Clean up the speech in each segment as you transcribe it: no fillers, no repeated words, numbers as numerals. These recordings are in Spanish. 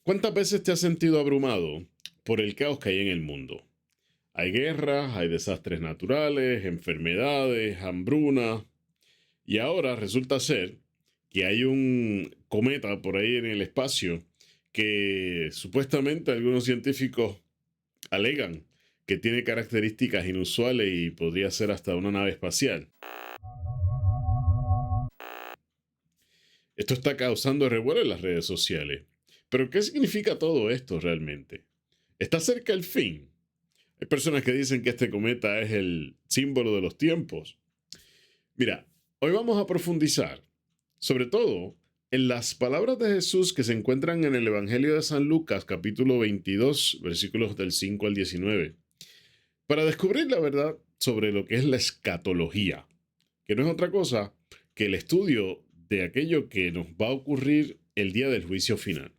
¿Cuántas veces te has sentido abrumado por el caos que hay en el mundo? Hay guerras, hay desastres naturales, enfermedades, hambruna, y ahora resulta ser que hay un cometa por ahí en el espacio que supuestamente algunos científicos alegan que tiene características inusuales y podría ser hasta una nave espacial. Esto está causando revuelo en las redes sociales. Pero ¿qué significa todo esto realmente? ¿Está cerca el fin? Hay personas que dicen que este cometa es el símbolo de los tiempos. Mira, hoy vamos a profundizar, sobre todo, en las palabras de Jesús que se encuentran en el Evangelio de San Lucas, capítulo 22, versículos del 5 al 19, para descubrir la verdad sobre lo que es la escatología, que no es otra cosa que el estudio de aquello que nos va a ocurrir el día del juicio final.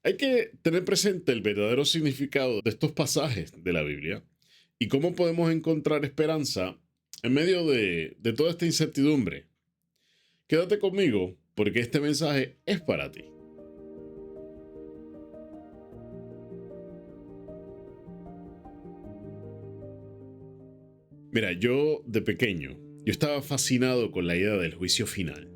Hay que tener presente el verdadero significado de estos pasajes de la Biblia y cómo podemos encontrar esperanza en medio de toda esta incertidumbre. Quédate conmigo porque este mensaje es para ti. Mira, yo de pequeño, yo estaba fascinado con la idea del juicio final,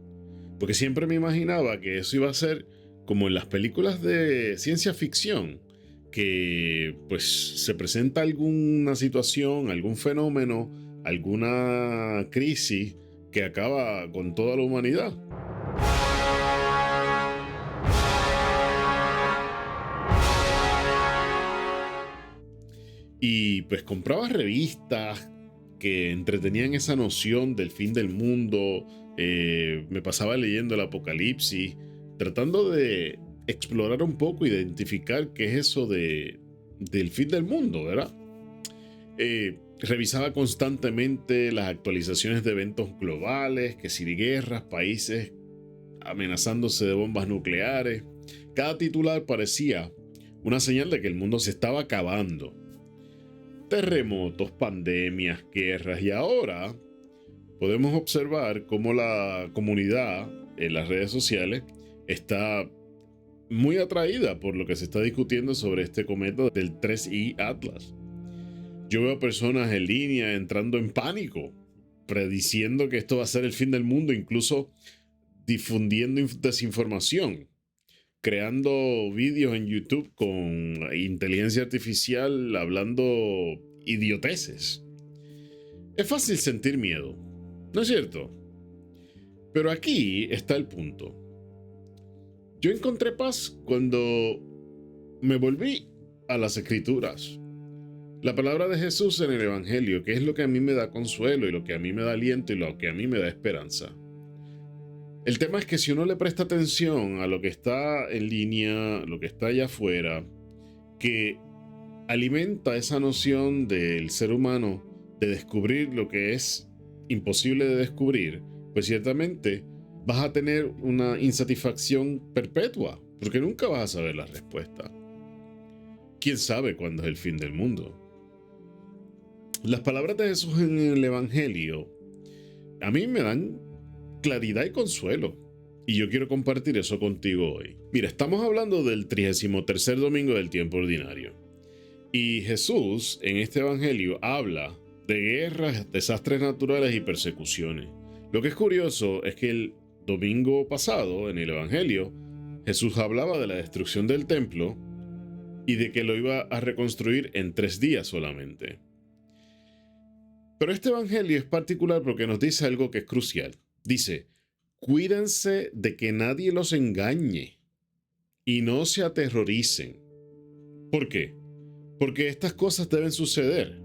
porque siempre me imaginaba que eso iba a ser como en las películas de ciencia ficción, que pues se presenta alguna situación, algún fenómeno, alguna crisis que acaba con toda la humanidad. Y pues compraba revistas que entretenían esa noción del fin del mundo, me pasaba leyendo el Apocalipsis, tratando de explorar un poco, identificar qué es eso del fin del mundo, ¿verdad? Revisaba constantemente las actualizaciones de eventos globales, que si guerras, países amenazándose de bombas nucleares. Cada titular parecía una señal de que el mundo se estaba acabando. Terremotos, pandemias, guerras, y ahora podemos observar cómo la comunidad en las redes sociales está muy atraída por lo que se está discutiendo sobre este cometa del 3I Atlas. Yo veo personas en línea entrando en pánico, prediciendo que esto va a ser el fin del mundo, incluso difundiendo desinformación, creando vídeos en YouTube con inteligencia artificial hablando idioteces. Es fácil sentir miedo, ¿no es cierto? Pero aquí está el punto. Yo encontré paz cuando me volví a las escrituras. La palabra de Jesús en el Evangelio, que es lo que a mí me da consuelo y lo que a mí me da aliento y lo que a mí me da esperanza. El tema es que si uno le presta atención a lo que está en línea, lo que está allá afuera, que alimenta esa noción del ser humano de descubrir lo que es imposible de descubrir, pues ciertamente vas a tener una insatisfacción perpetua, porque nunca vas a saber la respuesta. ¿Quién sabe cuándo es el fin del mundo? Las palabras de Jesús en el Evangelio a mí me dan claridad y consuelo. Y yo quiero compartir eso contigo hoy. Mira, estamos hablando del 33º domingo del tiempo ordinario. Y Jesús en este evangelio habla de guerras, desastres naturales y persecuciones. Lo que es curioso es que el domingo pasado en el evangelio Jesús hablaba de la destrucción del templo y de que lo iba a reconstruir en 3 días solamente. Pero este evangelio es particular porque nos dice algo que es crucial. Dice: cuídense de que nadie los engañe y no se aterroricen. ¿Por qué? Porque estas cosas deben suceder,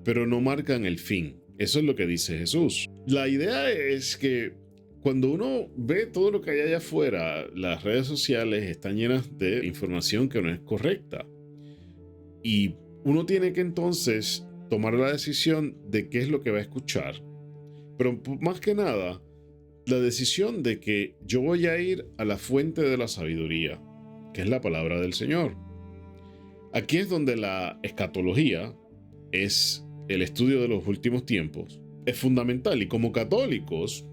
pero no marcan el fin. Eso es lo que dice Jesús. La idea es que cuando uno ve todo lo que hay allá afuera, las redes sociales están llenas de información que no es correcta. Y uno tiene que entonces tomar la decisión de qué es lo que va a escuchar. Pero más que nada, la decisión de que yo voy a ir a la fuente de la sabiduría, que es la palabra del Señor. Aquí es donde la escatología es el estudio de los últimos tiempos. Es fundamental, y como católicos,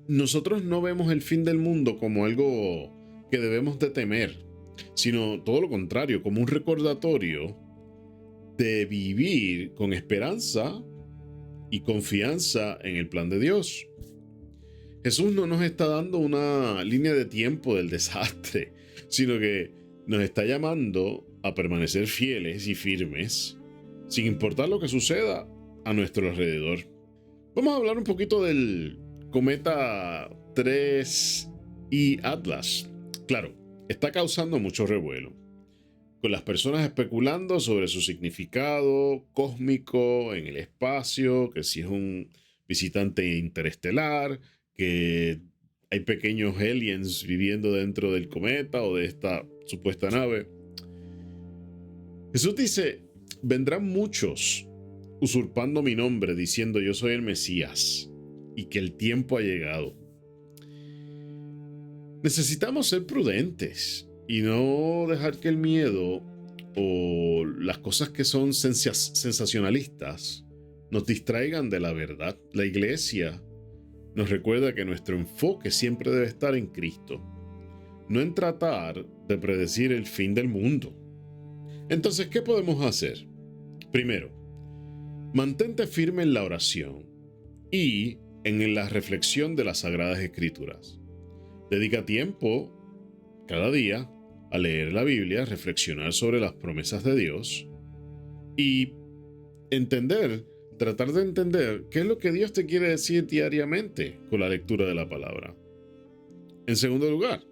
nosotros no vemos el fin del mundo como algo que debemos de temer, sino todo lo contrario, como un recordatorio de vivir con esperanza y confianza en el plan de Dios. Jesús no nos está dando una línea de tiempo del desastre, sino que nos está llamando a permanecer fieles y firmes, sin importar lo que suceda a nuestro alrededor. Vamos a hablar un poquito del cometa 3I Atlas. Claro, está causando mucho revuelo, con las personas especulando sobre su significado cósmico en el espacio, que si es un visitante interestelar, que hay pequeños aliens viviendo dentro del cometa o de esta supuesta nave. Jesús dice, vendrán muchos usurpando mi nombre, diciendo yo soy el Mesías y que el tiempo ha llegado. Necesitamos ser prudentes y no dejar que el miedo o las cosas que son sensacionalistas nos distraigan de la verdad. La iglesia nos recuerda que nuestro enfoque siempre debe estar en Cristo, no en tratar de predecir el fin del mundo. Entonces, ¿qué podemos hacer? Primero, mantente firme en la oración y en la reflexión de las Sagradas Escrituras. Dedica tiempo cada día a leer la Biblia, reflexionar sobre las promesas de Dios y tratar de entender qué es lo que Dios te quiere decir diariamente con la lectura de la palabra. En segundo lugar,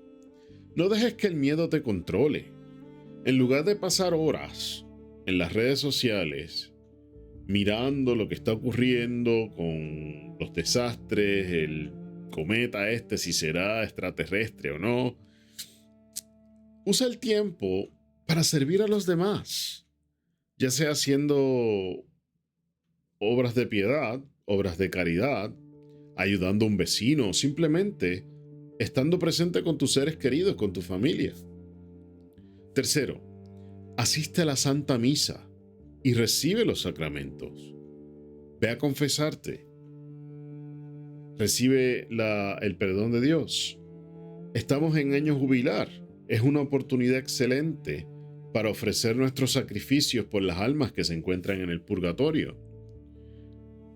no dejes que el miedo te controle. En lugar de pasar horas en las redes sociales mirando lo que está ocurriendo con los desastres, el cometa si será extraterrestre o no, usa el tiempo para servir a los demás, ya sea haciendo obras de piedad, obras de caridad, ayudando a un vecino o simplemente estando presente con tus seres queridos, con tu familia. Tercero, asiste a la Santa Misa y recibe los sacramentos. Ve a confesarte. Recibe el perdón de Dios. Estamos en año jubilar. Es una oportunidad excelente para ofrecer nuestros sacrificios por las almas que se encuentran en el purgatorio.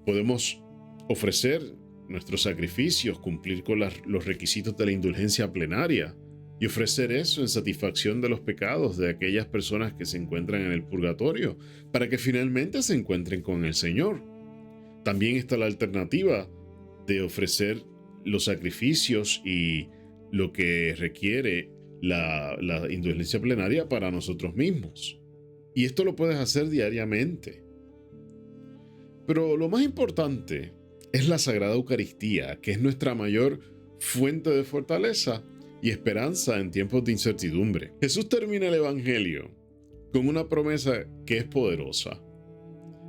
Podemos ofrecer nuestros sacrificios, cumplir con los requisitos de la indulgencia plenaria y ofrecer eso en satisfacción de los pecados de aquellas personas que se encuentran en el purgatorio, para que finalmente se encuentren con el Señor. También está la alternativa de ofrecer los sacrificios y lo que requiere la indulgencia plenaria para nosotros mismos. Y esto lo puedes hacer diariamente. Pero lo más importante es la Sagrada Eucaristía, que es nuestra mayor fuente de fortaleza y esperanza en tiempos de incertidumbre. Jesús termina el Evangelio con una promesa que es poderosa.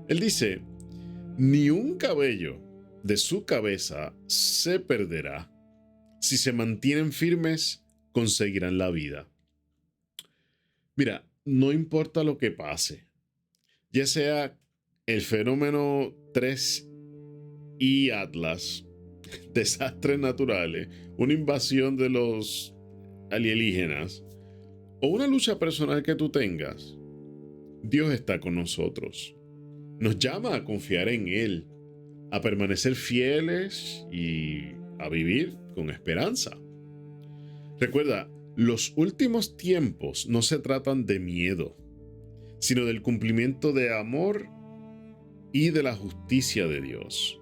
Él dice, ni un cabello de su cabeza se perderá. Si se mantienen firmes, conseguirán la vida. Mira, no importa lo que pase, ya sea el fenómeno 3I Atlas, desastres naturales, una invasión de los alienígenas o una lucha personal que tú tengas, Dios está con nosotros. Nos llama a confiar en Él, a permanecer fieles y a vivir con esperanza. Recuerda, los últimos tiempos no se tratan de miedo, sino del cumplimiento de amor y de la justicia de Dios.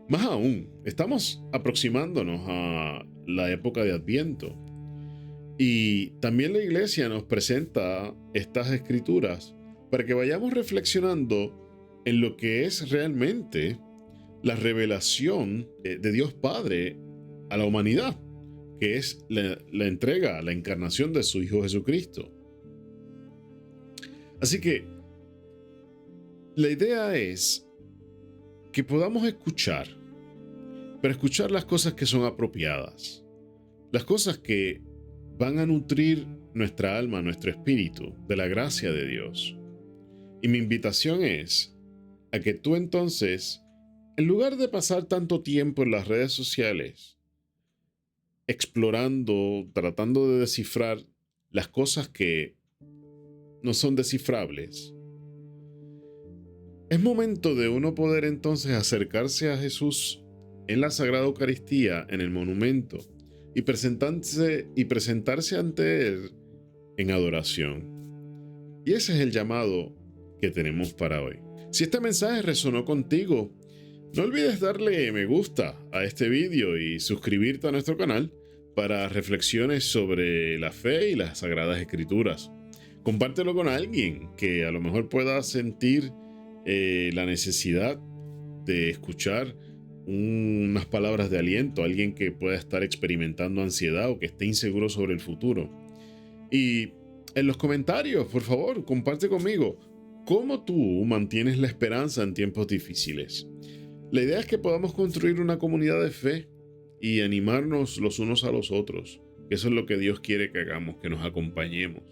Más aún, estamos aproximándonos a la época de Adviento y también la Iglesia nos presenta estas escrituras para que vayamos reflexionando en lo que es realmente la revelación de Dios Padre a la humanidad, que es la entrega, la encarnación de su Hijo Jesucristo. Así que la idea es que podamos escuchar, pero escuchar las cosas que son apropiadas, las cosas que van a nutrir nuestra alma, nuestro espíritu, de la gracia de Dios. Y mi invitación es a que tú entonces, en lugar de pasar tanto tiempo en las redes sociales, explorando, tratando de descifrar las cosas que no son descifrables. Es momento de uno poder entonces acercarse a Jesús en la Sagrada Eucaristía, en el monumento, y presentarse ante Él en adoración. Y ese es el llamado que tenemos para hoy. Si este mensaje resonó contigo, no olvides darle me gusta a este vídeo y suscribirte a nuestro canal para reflexiones sobre la fe y las Sagradas Escrituras. Compártelo con alguien que a lo mejor pueda sentir la necesidad de escuchar unas palabras de aliento, alguien que pueda estar experimentando ansiedad o que esté inseguro sobre el futuro. Y en los comentarios, por favor, comparte conmigo cómo tú mantienes la esperanza en tiempos difíciles. La idea es que podamos construir una comunidad de fe y animarnos los unos a los otros. Eso es lo que Dios quiere que hagamos, que nos acompañemos.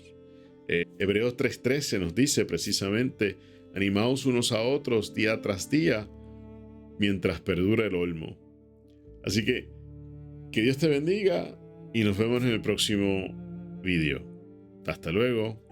Hebreos 3:13 nos dice precisamente: animaos unos a otros día tras día, mientras perdura el olmo. Así que Dios te bendiga y nos vemos en el próximo video. Hasta luego.